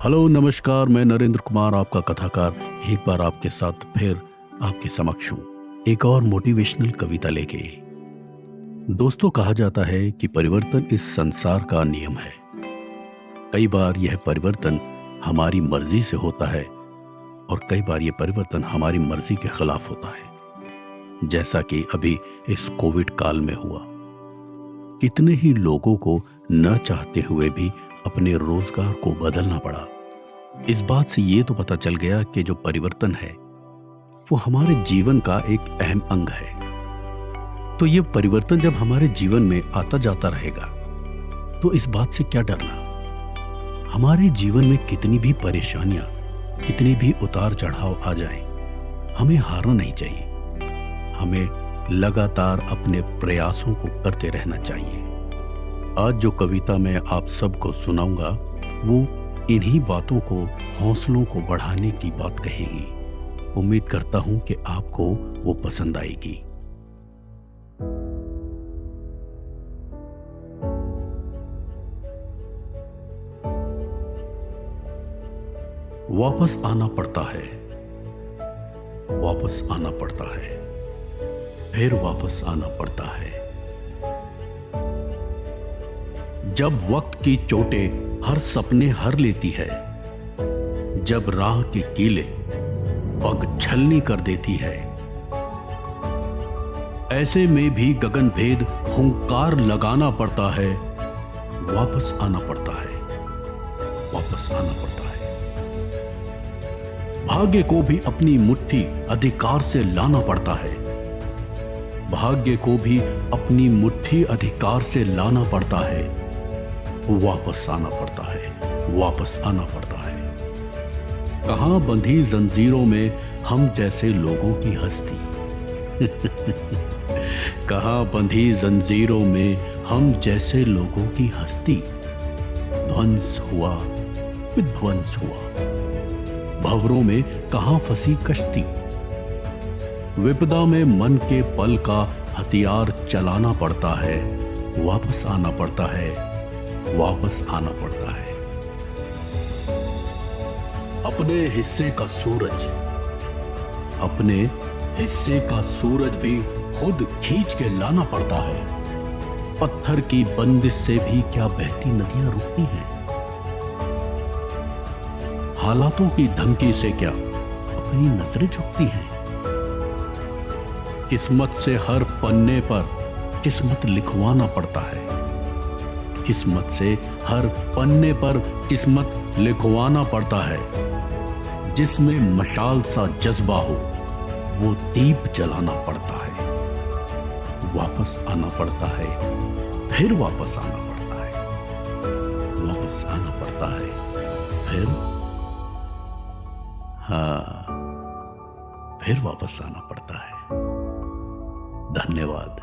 Hello नमस्कार, मैं नरेंद्र कुमार आपका कथाकार एक बार आपके साथ फिर आपके समक्ष हूँ एक और मोटिवेशनल कविता लेके। दोस्तों, कहा जाता है कि परिवर्तन इस संसार का नियम है। कई बार यह परिवर्तन हमारी मर्जी से होता है और कई बार यह परिवर्तन हमारी मर्जी के खिलाफ होता है, जैसा कि अभी इस कोविड काल में हुआ। कितने ही लोगों को न चाहते हुए भी अपने रोजगार को बदलना पड़ा। इस बात से ये तो पता चल गया कि जो परिवर्तन है वो हमारे जीवन का एक अहम अंग है। तो ये परिवर्तन जब हमारे जीवन में आता जाता रहेगा तो इस बात से क्या डरना। हमारे जीवन में कितनी भी परेशानियां, कितनी भी उतार चढ़ाव आ जाए, हमें हारना नहीं चाहिए। हमें लगातार अपने प्रयासों को करते रहना चाहिए। आज जो कविता मैं आप सबको सुनाऊंगा वो इन्हीं बातों को, हौसलों को बढ़ाने की बात कहेगी। उम्मीद करता हूं कि आपको वो पसंद आएगी। वापस आना पड़ता है, वापस आना पड़ता है, फिर वापस आना पड़ता है। जब वक्त की चोटें हर सपने हर लेती है, जब राह के कीले पग छलनी कर देती है, ऐसे में भी गगन भेद हुंकार लगाना पड़ता है। वापस आना पड़ता है, वापस आना पड़ता है। भाग्य को भी अपनी मुट्ठी अधिकार से लाना पड़ता है। भाग्य को भी अपनी मुट्ठी अधिकार से लाना पड़ता है। वापस आना पड़ता है, वापस आना पड़ता है। कहां बंधी जंजीरों में हम जैसे लोगों की हस्ती। कहां बंधी जंजीरों में हम जैसे लोगों की हस्ती। ध्वंस हुआ, विध्वंस हुआ, भंवरों में कहां फंसी कश्ती। विपदा में मन के पल का हथियार चलाना पड़ता है। वापस आना पड़ता है, वापस आना पड़ता है। अपने हिस्से का सूरज, अपने हिस्से का सूरज भी खुद खींच के लाना पड़ता है। पत्थर की बंदिश से भी क्या बहती नदियां रुकती हैं। हालातों की धमकी से क्या अपनी नजरें झुकती हैं। किस्मत से हर पन्ने पर किस्मत लिखवाना पड़ता है। किस्मत से हर पन्ने पर किस्मत लिखवाना पड़ता है। जिसमें मशाल सा जज्बा हो वो दीप जलाना पड़ता है। वापस आना पड़ता है, फिर वापस आना पड़ता है। वापस आना पड़ता है, फिर फिर वापस आना पड़ता है। धन्यवाद।